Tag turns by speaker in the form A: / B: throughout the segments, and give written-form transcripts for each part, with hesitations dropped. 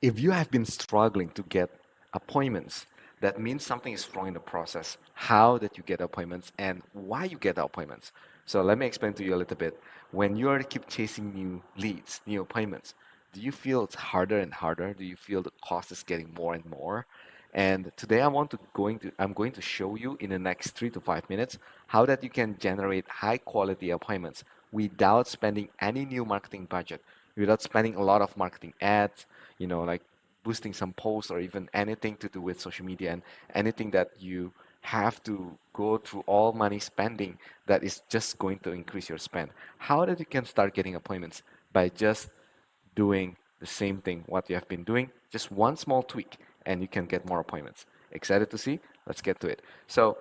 A: If you have been struggling to get appointments, that means something is wrong in the process. How that you get appointments and why you get the appointments. So let me explain to you a little bit. When you are keep chasing new leads, new appointments, do you feel it's harder and harder? Do you feel the cost is getting more and more? And today I'm going to show you in the next 3 to 5 minutes how that you can generate high quality appointments without spending any new marketing budget, without spending a lot of marketing ads, like boosting some posts or even anything to do with social media and anything that you have to go through all money spending that is just going to increase your spend. How that you can start getting appointments by just doing the same thing what you have been doing, just one small tweak, and you can get more appointments. Excited to see? Let's get to it. So,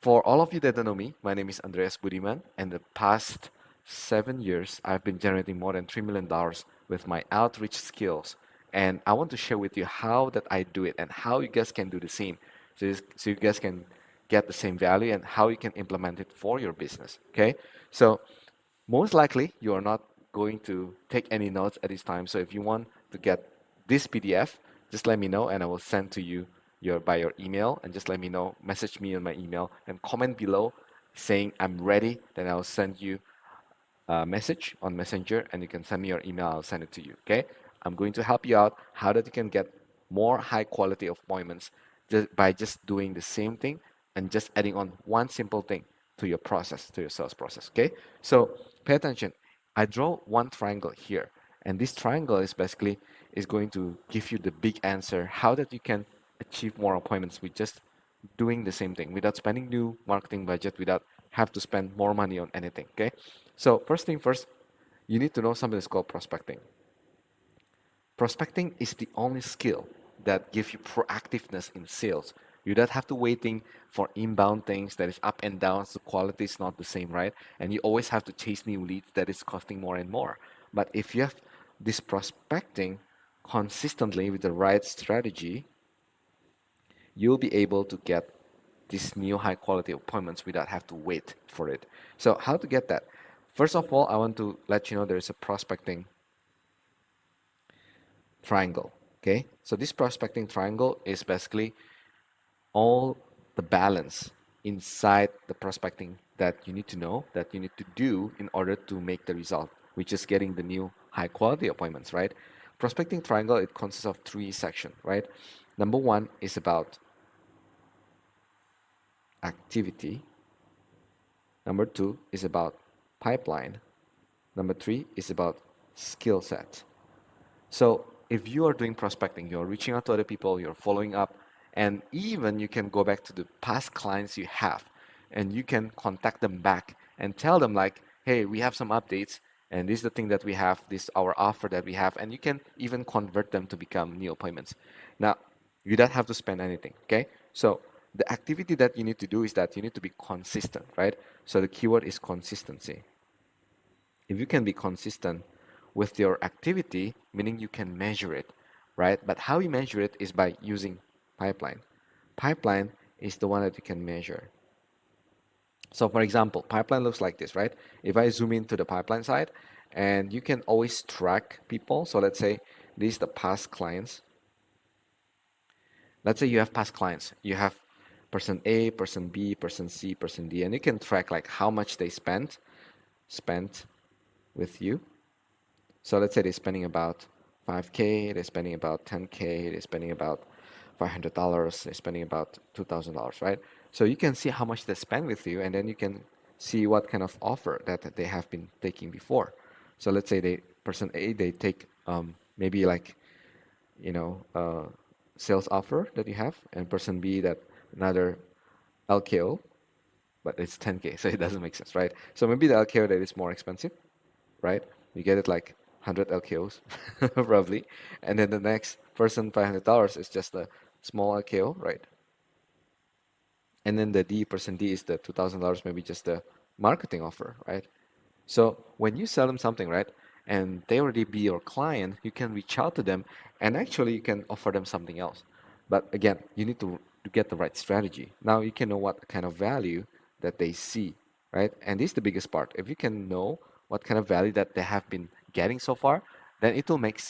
A: for all of you that don't know me, my name is Andreas Budiman, and the past 7 years, I've been generating more than $3 million with my outreach skills. And I want to share with you how that I do it and how you guys can do the same. So you guys can get the same value and how you can implement it for your business. Okay? So most likely, you are not going to take any notes at this time. So if you want to get this PDF, just let me know and I will send to you by your email, and just let me know, message me on my email and comment below saying I'm ready. Then I'll send you a message on Messenger and you can send me your email. I'll send it to you. Okay. I'm going to help you out how that you can get more high quality appointments just by just doing the same thing and just adding on one simple thing to your process, to your sales process. Okay. So pay attention. I draw one triangle here, and this triangle is basically is going to give you the big answer how that you can achieve more appointments with just doing the same thing without spending new marketing budget, without have to spend more money on anything. Okay. So first thing first, you need to know something that's called prospecting. Prospecting is the only skill that gives you proactiveness in sales. You don't have to waiting for inbound things that is up and down, so quality is not the same, right? And you always have to chase new leads that is costing more and more. But if you have this prospecting consistently with the right strategy, you'll be able to get these new high quality appointments without have to wait for it. So how to get that? First of all, I want to let you know there is a prospecting triangle. Okay, so this prospecting triangle is basically all the balance inside the prospecting that you need to know, that you need to do in order to make the result, which is getting the new high quality appointments, right? Prospecting triangle, it consists of three sections, right? Number one is about activity. Number two is about pipeline. Number three is about skill set. So if you are doing prospecting, you're reaching out to other people, you're following up, and even you can go back to the past clients you have and you can contact them back and tell them like, hey, we have some updates and this is the thing that we have, this is our offer that we have, and you can even convert them to become new appointments. Now, you don't have to spend anything, okay? So the activity that you need to do is that you need to be consistent, right? So the keyword is consistency. If you can be consistent with your activity, meaning you can measure it, right? But how you measure it is by using pipeline. Pipeline is the one that you can measure. So for example, pipeline looks like this, right? If I zoom into the pipeline side, and you can always track people. So let's say these are the past clients. Let's say you have past clients. You have person A, person B, person C, person D, and you can track like how much they spent with you. So let's say they're spending about 5K, they're spending about 10K, they're spending about $500, they're spending about $2,000, right? So you can see how much they spend with you, and then you can see what kind of offer that they have been taking before. So let's say person A, they take maybe like, sales offer that you have, and person B that another LKO, but it's 10K, so it doesn't make sense, right? So maybe the LKO that is more expensive, right? You get it like 100 LKOs, probably. And then the next person, $500 is just a small LKO, right? And then the D person D is the $2,000, maybe just the marketing offer, right? So when you sell them something, right, and they already be your client, you can reach out to them and actually you can offer them something else. But again, you need to get the right strategy. Now you can know what kind of value that they see, right? And this is the biggest part. If you can know what kind of value that they have been getting so far, then it will make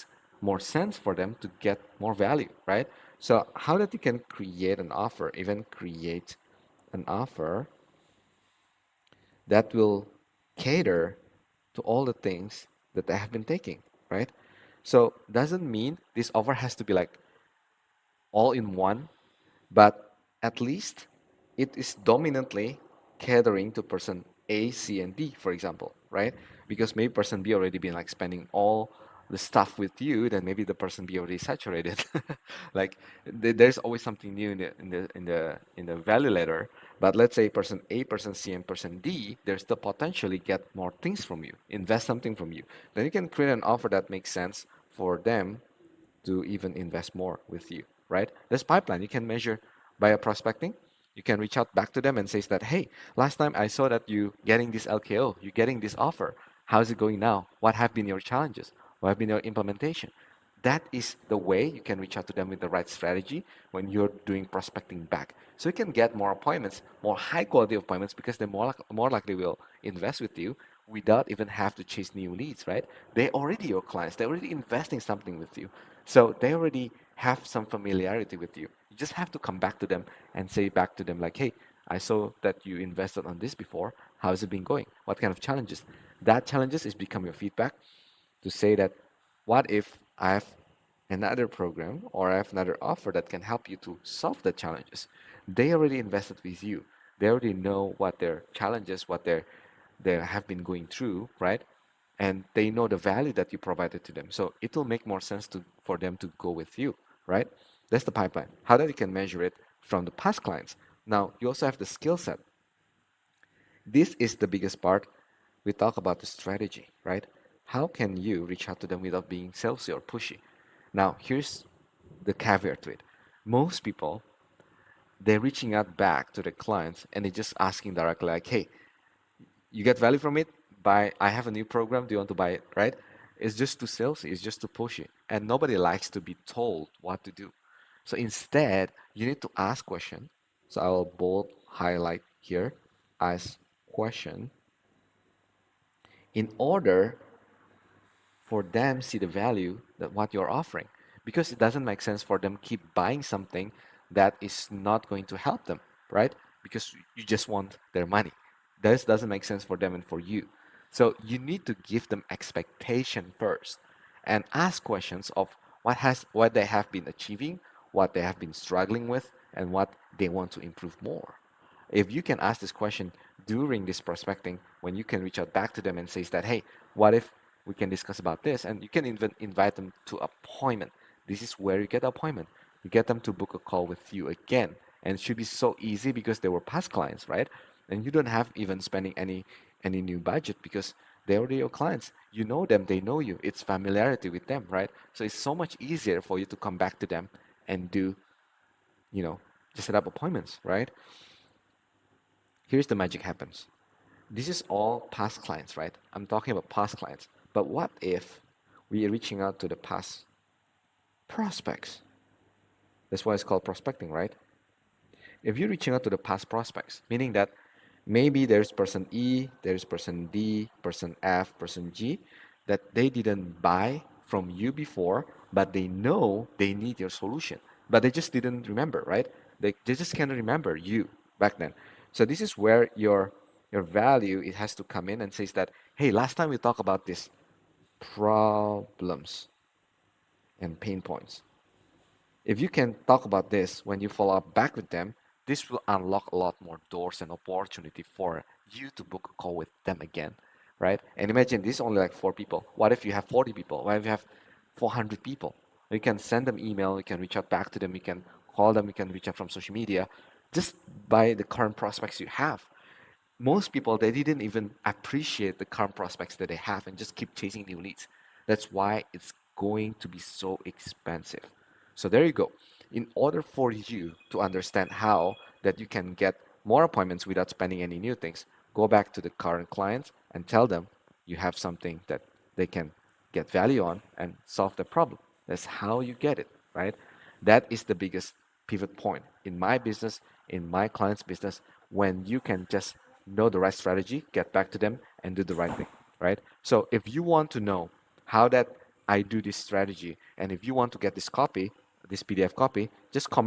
A: more sense for them to get more value, right? So how that you can create an offer, even create an offer that will cater to all the things that they have been taking, right? So doesn't mean this offer has to be like all in one, but at least it is dominantly catering to person A, C, and D, for example, right? Because maybe person B already been like spending all the stuff with you, then maybe the person B already saturated. Like there's always something new in the value ladder. But let's say person A, person C, and person D, there's the potentially get more things from you, invest something from you. Then you can create an offer that makes sense for them to even invest more with you, right? This pipeline you can measure by a prospecting. You can reach out back to them and say that, hey, last time I saw that you getting this LKO, you getting this offer. How's it going now? What have been your challenges? What have been your implementation? That is the way you can reach out to them with the right strategy when you're doing prospecting back. So you can get more appointments, more high quality appointments because they more likely will invest with you without even have to chase new leads, right? They already your clients. They're already investing something with you. So they already have some familiarity with you. You just have to come back to them and say back to them like, hey, I saw that you invested on this before. How's it been going? What kind of challenges? That challenges is become your feedback to say that what if I have another program or I have another offer that can help you to solve the challenges. They already invested with you. They already know what their challenges, what they have been going through, right? And they know the value that you provided to them. So it will make more sense for them to go with you, right? That's the pipeline. How that you can measure it from the past clients. Now you also have the skill set. This is the biggest part. We talk about the strategy, right? How can you reach out to them without being salesy or pushy? Now, here's the caveat to it. Most people, they're reaching out back to the clients and they're just asking directly, like, hey, you get value from it? Buy, I have a new program. Do you want to buy it? Right? It's just too salesy. It's just too pushy. And nobody likes to be told what to do. So instead, you need to ask question. So I will bold highlight here, ask question in order for them see the value that what you're offering, because it doesn't make sense for them keep buying something that is not going to help them, right? Because you just want their money. This doesn't make sense for them and for you. So you need to give them expectation first and ask questions of what they have been achieving, what they have been struggling with, and what they want to improve more. If you can ask this question during this prospecting, when you can reach out back to them and say that, hey, what if we can discuss about this? And you can even invite them to appointment. This is where you get the appointment. You get them to book a call with you again. And it should be so easy because they were past clients, right? And you don't have even spending any new budget because they're already your clients. You know them, they know you. It's familiarity with them, right? So it's so much easier for you to come back to them and do, you know, just set up appointments, right? Here's the magic happens. This is all past clients, right? I'm talking about past clients. But what if we are reaching out to the past prospects? That's why it's called prospecting, right? If you're reaching out to the past prospects, meaning that maybe there's person E, there's person D, person F, person G, that they didn't buy from you before, but they know they need your solution, but they just didn't remember, right? They just can't remember you back then. So this is where your value it has to come in and says that, hey, last time we talked about this problems and pain points. If you can talk about this when you follow up back with them, this will unlock a lot more doors and opportunity for you to book a call with them again, right? And imagine this is only like 4 people. What if you have 40 people? What if you have 400 people? You can send them email, you can reach out back to them, you can call them, you can reach out from social media, just by the current prospects you have. Most people they didn't even appreciate the current prospects that they have and just keep chasing new leads. That's why it's going to be so expensive. So there you go. In order for you to understand how that you can get more appointments without spending any new things, go back to the current clients and tell them you have something that they can get value on and solve the problem. That's how you get it, right? That is the biggest pivot point in my business, in my client's business, when you can just know the right strategy, get back to them, and do the right thing, right? So if you want to know how that I do this strategy. And if you want to get this copy, this PDF copy, just comment